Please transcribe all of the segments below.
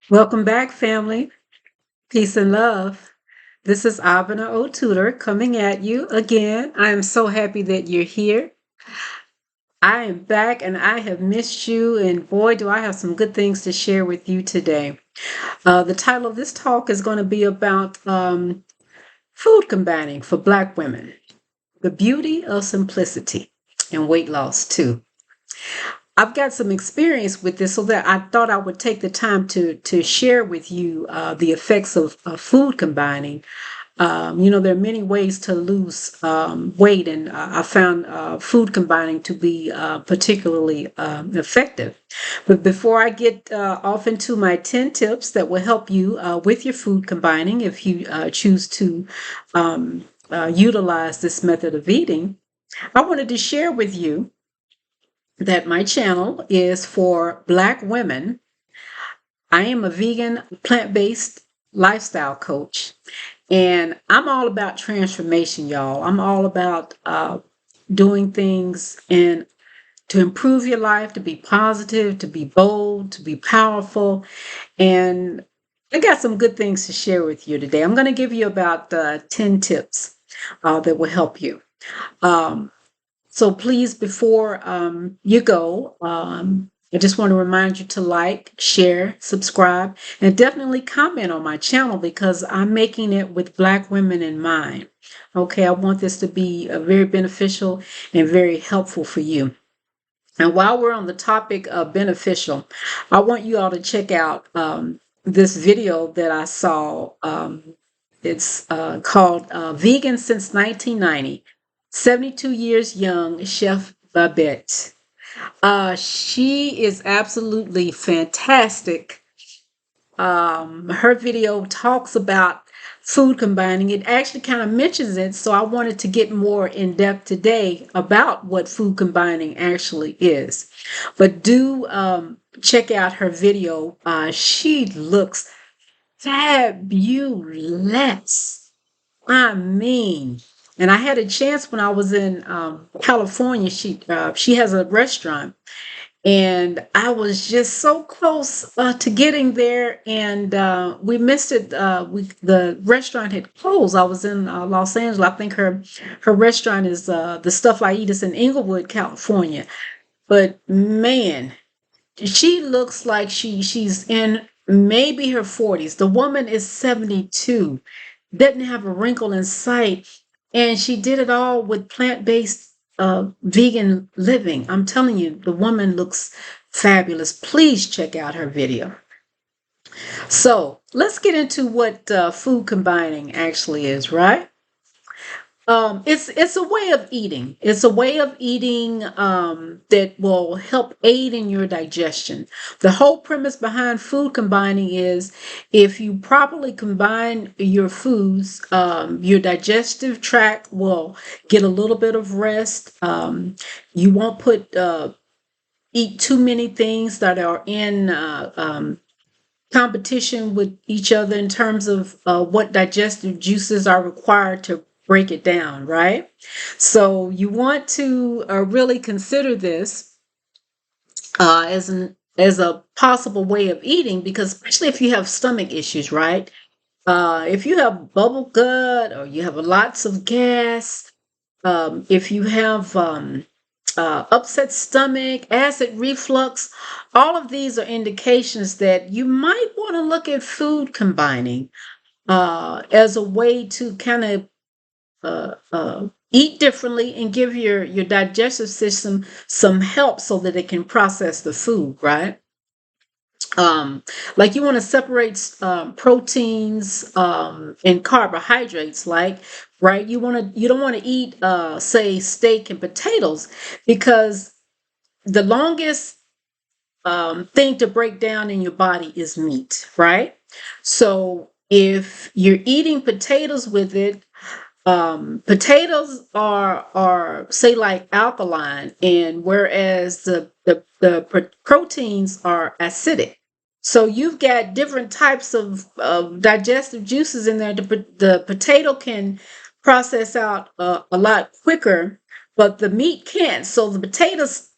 Welcome back, family. Peace and love. This is Abena O. Tudor coming at you again. I am so happy that you're here. I am back and I have missed you, and boy, do I have some good things to share with you today. The title of this talk is going to be about food combining for Black women, the beauty of simplicity, and weight loss, too. I've got some experience with this, so that I thought I would take the time to share with you the effects of food combining. There are many ways to lose weight, and I found food combining to be particularly effective. But before I get off into my 10 tips that will help you with your food combining, if you choose to utilize this method of eating, I wanted to share with you that my channel is for Black women. I am a vegan, plant-based lifestyle coach, and I'm all about transformation, y'all. I'm all about doing things and to improve your life, to be positive, to be bold, to be powerful. And I got some good things to share with you today. I'm going to give you about 10 tips that will help you. Um, so please, before you go, I just want to remind you to like, share, subscribe, and definitely comment on my channel because I'm making it with Black women in mind. Okay, I want this to be very beneficial and very helpful for you. And while we're on the topic of beneficial, I want you all to check out this video that I saw. It's called Vegan Since 1990, 72 Years Young, Chef Babette. She is absolutely fantastic. Her video talks about food combining. It actually kind of mentions it, so I wanted to get more in depth today about what food combining actually is. But do check out her video. She looks fabulous. I mean, and I had a chance when I was in California. She has a restaurant, and I was just so close to getting there, and we missed it. The restaurant had closed. I was in Los Angeles. I think her restaurant is the Stuff I Eat is in Inglewood, California. But man, she looks like she's in maybe her 40s. The woman is 72, doesn't have a wrinkle in sight, and she did it all with plant-based vegan living. I'm telling you, the woman looks fabulous. Please check out her video. So let's get into what food combining actually is, right? It's a way of eating. It's a way of eating that will help aid in your digestion. The whole premise behind food combining is if you properly combine your foods, your digestive tract will get a little bit of rest. You won't eat too many things that are in competition with each other in terms of what digestive juices are required to break it down, right? So you want to really consider this as a possible way of eating, because especially if you have stomach issues, right? If you have bubble gut or you have lots of gas, if you have upset stomach, acid reflux, all of these are indications that you might want to look at food combining as a way to kind of eat differently and give your digestive system some help so that it can process the food, right? Like you want to separate proteins and carbohydrates, like right. You don't want to eat say steak and potatoes, because the longest thing to break down in your body is meat, right? So if you're eating potatoes with it, potatoes are say like alkaline, and whereas the proteins are acidic. So you've got different types of digestive juices in there. The potato can process out a lot quicker, but the meat can't. So the potatoes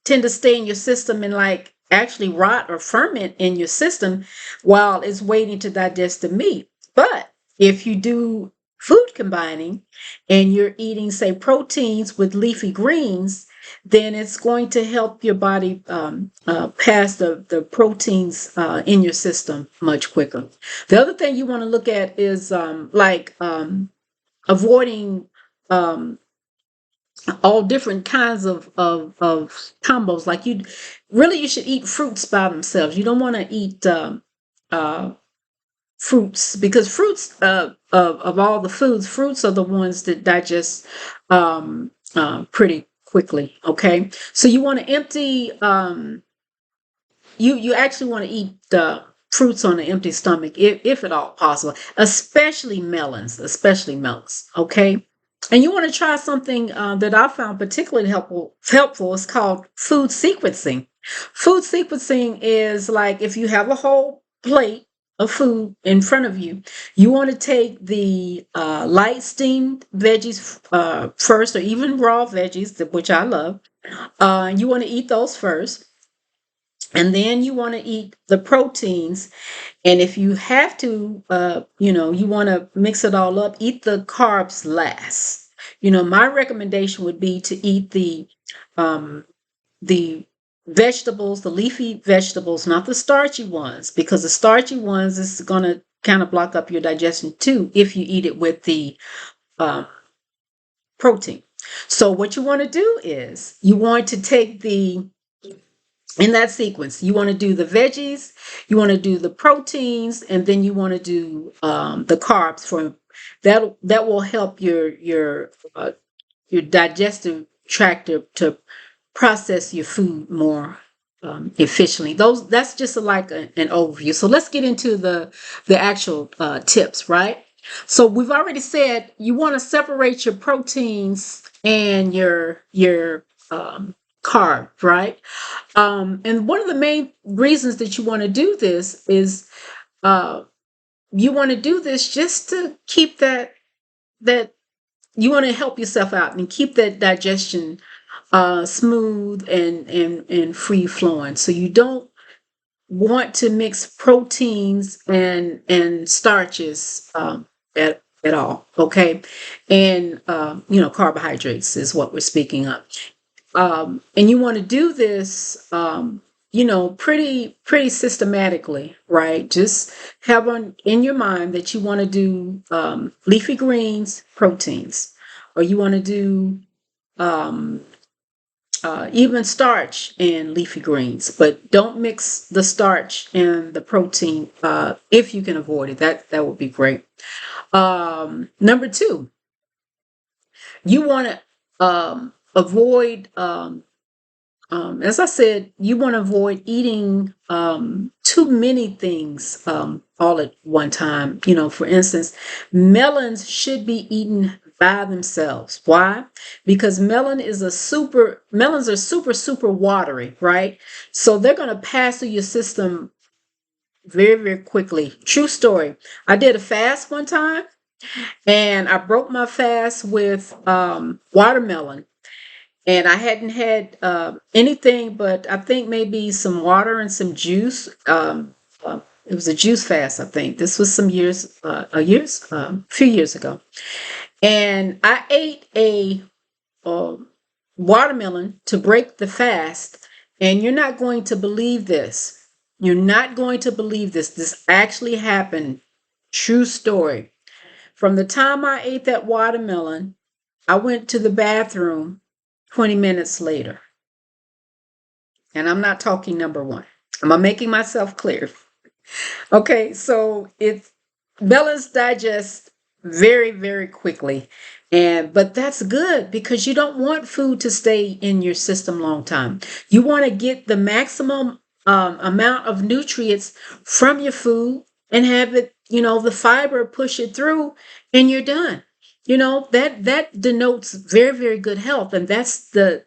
tend to stay in your system in like actually rot or ferment in your system while it's waiting to digest the meat. But if you do food combining and you're eating, say, proteins with leafy greens, then it's going to help your body pass the proteins in your system much quicker. The other thing you want to look at is avoiding um, all different kinds of combos. Like you should eat fruits by themselves. You don't want to eat uh, fruits because fruits of all the foods, fruits are the ones that digest pretty quickly. Okay, so you want to empty. You actually want to eat the fruits on an empty stomach if at all possible, especially melons. Okay, and you want to try something that I found particularly helpful. It's called food sequencing. Food sequencing is like if you have a whole plate of food in front of you, you want to take the light steamed veggies first, or even raw veggies, which I love. You want to eat those first, and then you want to eat the proteins. And if you have to, you want to mix it all up, eat the carbs last. My recommendation would be to eat um, the vegetables, the leafy vegetables, not the starchy ones, because the starchy ones is going to kind of block up your digestion too if you eat it with the um, protein. So what you want to do is you want to take in that sequence, you want to do the veggies, you want to do the proteins, and then you want to do the carbs. For that will help your digestive tract to process your food more efficiently. That's just an overview. So let's get into the actual tips, right? So we've already said you want to separate your proteins and your carbs, right? And one of the main reasons that you want to do this is uh, you want to do this just to keep that you want to help yourself out and keep that digestion smooth and free flowing. So you don't want to mix proteins and starches at all. Okay, and carbohydrates is what we're speaking of. And you want to do this, pretty systematically, right? Just have in your mind that you want to do leafy greens, proteins, or you want to do um, even starch and leafy greens, but don't mix the starch and the protein if you can avoid it. That would be great. Number two, you want to avoid. As I said, you want to avoid eating too many things all at one time. For instance, should be eaten by themselves. Why? Because melons are super watery, right? So they're going to pass through your system very, very quickly. True story. I did a fast one time and I broke my fast with watermelon, and I hadn't had anything but I think maybe some water and some juice. It was a juice fast, I think. This was a few years ago. And I ate a watermelon to break the fast. And you're not going to believe this. You're not going to believe this. This actually happened. True story. From the time I ate that watermelon, I went to the bathroom 20 minutes later. And I'm not talking number one. Am I making myself clear? Okay, so it's melons digest very, very quickly. But that's good because you don't want food to stay in your system long time. You want to get the maximum amount of nutrients from your food and have it, the fiber push it through and you're done. That denotes very, very good health. And that's the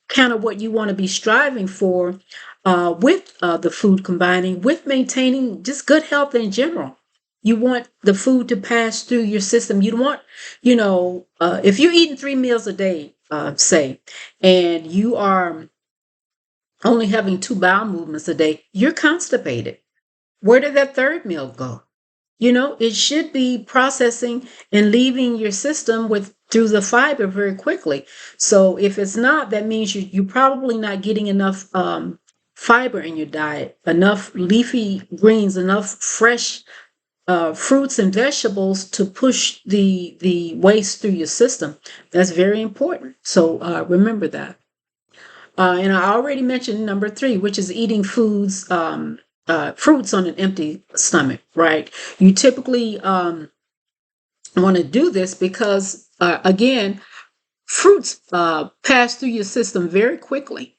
kind of what you want to be striving for with the food combining, with maintaining just good health in general. You want the food to pass through your system. You don't want, if you're eating 3 meals a day, say, and you are only having 2 bowel movements a day, you're constipated. Where did that third meal go? It should be processing and leaving your system with through the fiber very quickly. So if it's not, that means you're probably not getting enough fiber in your diet, enough leafy greens, enough fresh fruits and vegetables to push the waste through your system. That's very important. So remember that. And I already mentioned number 3, which is eating fruits on an empty stomach, right? You typically want to do this because, again, fruits pass through your system very quickly.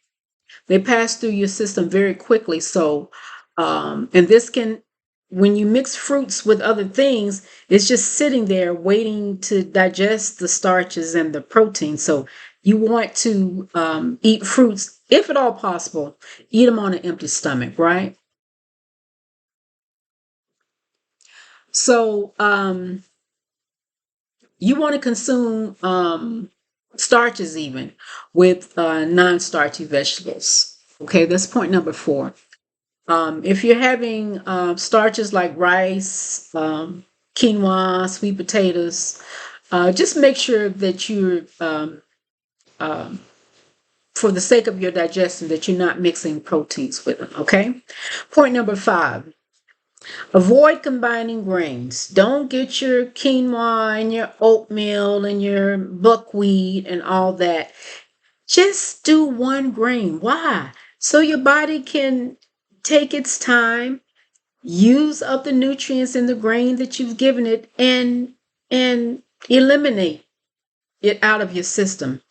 They pass through your system very quickly. So, and this can, when you mix fruits with other things, it's just sitting there waiting to digest the starches and the protein. So, you want to eat fruits, if at all possible, eat them on an empty stomach, right? So, you want to consume starches even with non-starchy vegetables. Okay, that's point number 4. If you're having starches like rice, quinoa, sweet potatoes, just make sure that um, for the sake of your digestion, that you're not mixing proteins with them. Okay. Point number 5. Avoid combining grains. Don't get your quinoa and your oatmeal and your buckwheat and all that. Just do one grain. Why? So your body can take its time, use up the nutrients in the grain that you've given it, and eliminate it out of your system.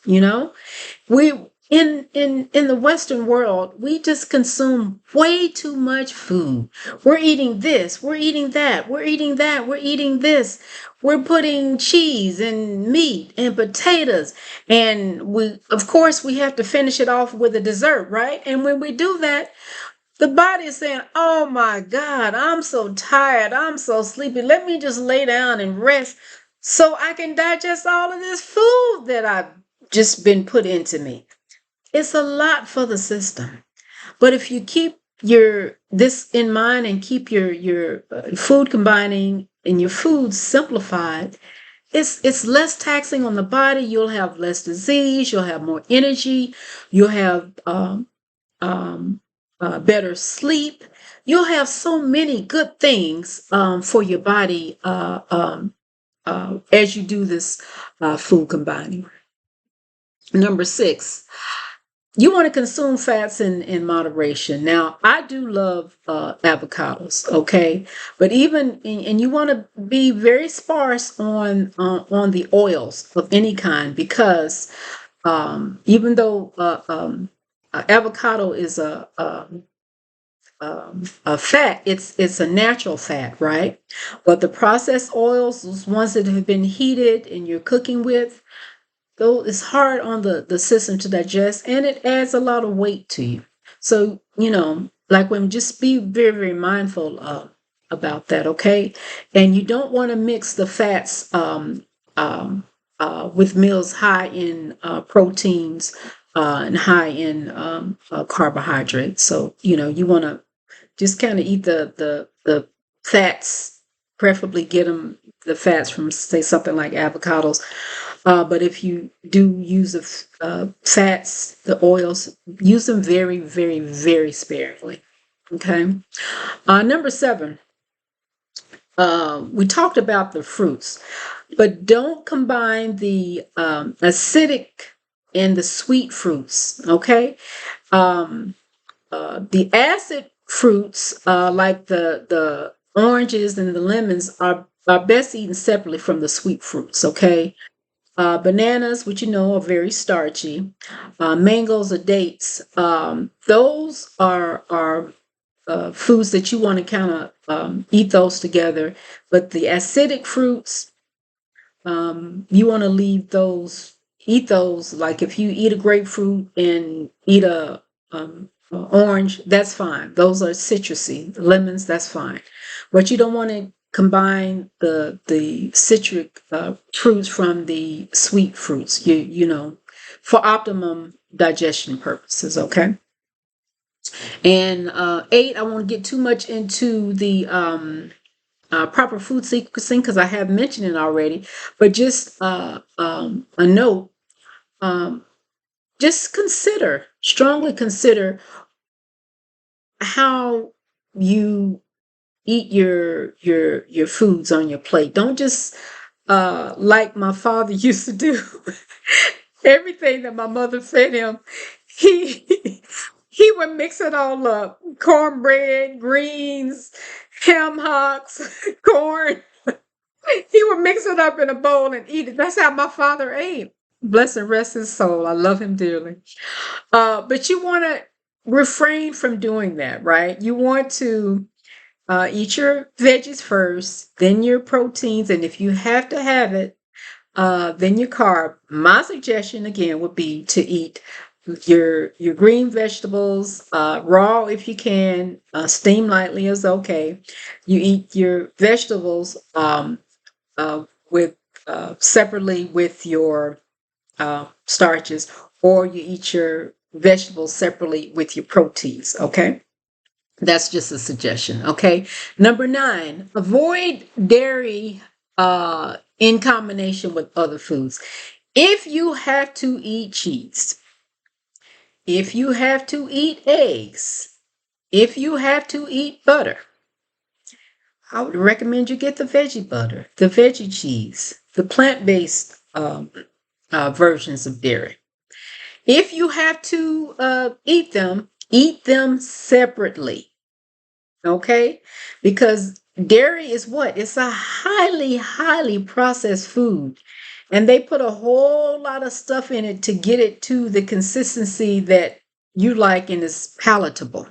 We in the Western world, we just consume way too much food. We're eating this, we're eating that, we're eating that, we're eating this. We're putting cheese and meat and potatoes, and we, of course, we have to finish it off with a dessert, right? And when we do that, the body is saying, "Oh my God, I'm so tired, I'm so sleepy. Let me just lay down and rest so I can digest all of this food that I've just been put into me." It's a lot for the system. But if you keep your this in mind and keep your food combining and your food simplified, it's less taxing on the body. You'll have less disease. You'll have more energy. You'll have um, better sleep. You'll have so many good things for your body as you do this food combining. Number 6, you want to consume fats in moderation. Now, I do love avocados, okay, but and you want to be very sparse on the oils of any kind, because even though avocado is a fat, it's a natural fat, right? But the processed oils, those ones that have been heated and you're cooking with, though it's hard on the system to digest, and it adds a lot of weight to you. So, like, when just be very, very mindful about that, okay? And you don't want to mix the fats with meals high in proteins and high in carbohydrates. So, you want to just kind of eat the fats, preferably get the fats from, say, something like avocados. But if you do use the fats, the oils, use them very, very, very sparingly. Okay. Number 7, we talked about the fruits, but don't combine the acidic and the sweet fruits. Okay. Um, the acid fruits, like the oranges and the lemons, are best eaten separately from the sweet fruits. Okay. Bananas, which are very starchy, mangoes or dates. Those are foods that you want to kind of eat those together. But the acidic fruits, you want to eat those. Like if you eat a grapefruit and eat a orange, that's fine. Those are citrusy. Lemons, that's fine. But you don't want to combine the citric fruits from the sweet fruits. For optimum digestion purposes. Okay. And eight, I won't get too much into the proper food sequencing because I have mentioned it already, but just a note, um, just consider, strongly consider how you eat your foods on your plate. Don't just like my father used to do. Everything that my mother fed him, he he would mix it all up. Cornbread, greens, ham hocks, corn. He would mix it up in a bowl and eat it. That's how my father ate. Bless and rest his soul. I love him dearly. But you want to refrain from doing that, right? You want to eat your veggies first, then your proteins, and if you have to have it, then your carb. My suggestion again would be to eat your green vegetables raw if you can. Steam lightly is okay. You eat your vegetables with separately with your starches, or you eat your vegetables separately with your proteins. Okay. That's just a suggestion. Okay. Number nine, avoid dairy in combination with other foods. If you have to eat cheese, if you have to eat eggs, if you have to eat butter, I would recommend you get the veggie butter, the veggie cheese, the plant based versions of dairy. If you have to eat them separately. Okay? Because dairy is what? It's a highly, highly processed food. And they put a whole lot of stuff in it to get it to the consistency that you like and is palatable.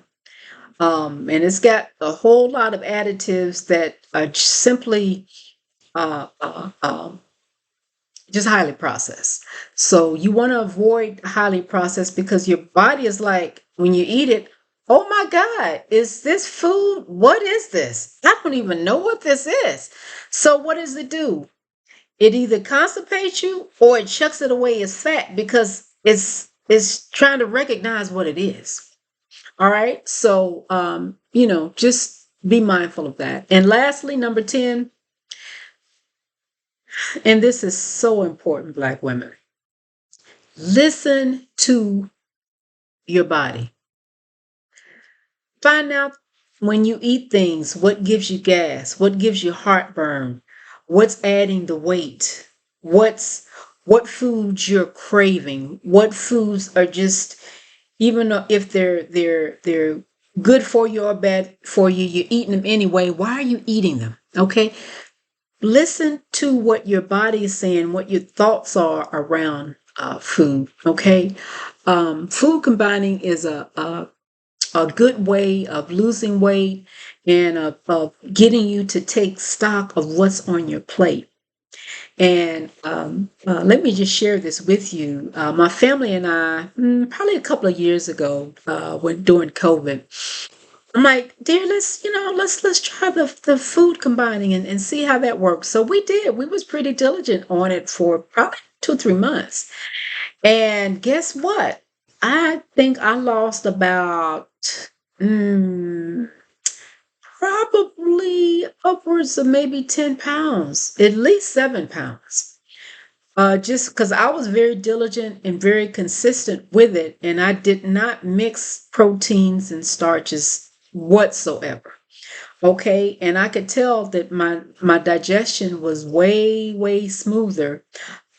And it's got a whole lot of additives that are simply uh, uh, um, just highly processed. So you want to avoid highly processed because your body is like, when you eat it, oh my God, is this food? What is this? I don't even know what this is. So what does it do? It either constipates you or it chucks it away as fat because it's trying to recognize what it is. All right. So just be mindful of that. And lastly, number 10, and this is so important, Black women. Listen to your body. Find out when you eat things what gives you gas, what gives you heartburn, what's adding the weight, what foods you're craving, what foods are just even if they're good for you or bad for you, you're eating them anyway. Why are you eating them? Okay? Listen to what your body is saying, what your thoughts are around food. Okay, food combining is a good way of losing weight and of getting you to take stock of what's on your plate. And let me just share this with you. My family and I, probably a couple of years ago, when during COVID, I'm like, dear, let's try the food combining and see how that works. So we did. We was pretty diligent on it for probably 2, 3 months. And guess what? I think I lost about mm, probably upwards of maybe 10 pounds, at least 7 pounds. Just because I was very diligent and very consistent with it, and I did not mix proteins and starches whatsoever. Okay, and I could tell that my digestion was way, way smoother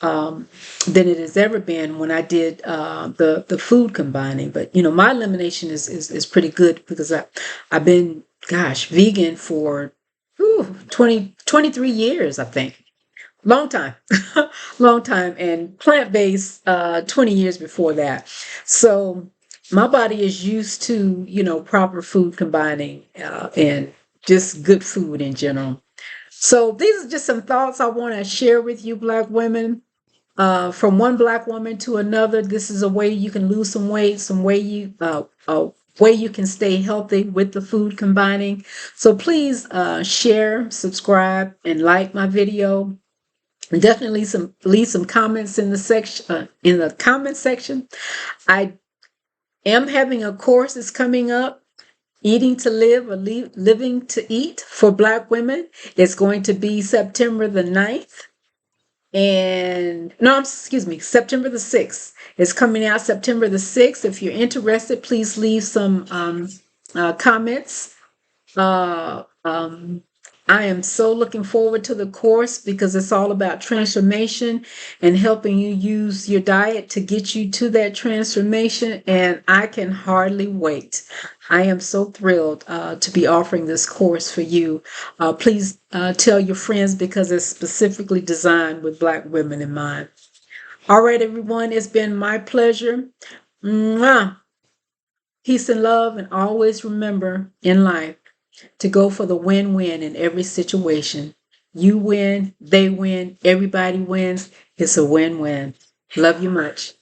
than it has ever been when I did the food combining. But my elimination is pretty good because I've been, gosh, vegan for 23 years, I think. Long time, long time, and plant-based 20 years before that. So my body is used to proper food combining and just good food in general. So these are just some thoughts I want to share with you, Black women. From one Black woman to another, this is a way you can lose some weight, some way way you can stay healthy with the food combining. So please share, subscribe, and like my video. And definitely leave some comments in the section in the comment section. I am having a course that's coming up, Eating to Live or Living to Eat for Black women. It's going to be September the 9th. And no, excuse me, September the 6th. It's coming out September the 6th. If you're interested, please leave some comments. Uh, um, I am so looking forward to the course because it's all about transformation and helping you use your diet to get you to that transformation. And I can hardly wait. I am so thrilled to be offering this course for you. Please tell your friends because it's specifically designed with Black women in mind. All right, everyone, it's been my pleasure. Mwah. Peace and love, and always remember in life to go for the win-win in every situation. You win, they win, everybody wins. It's a win-win. Love you much.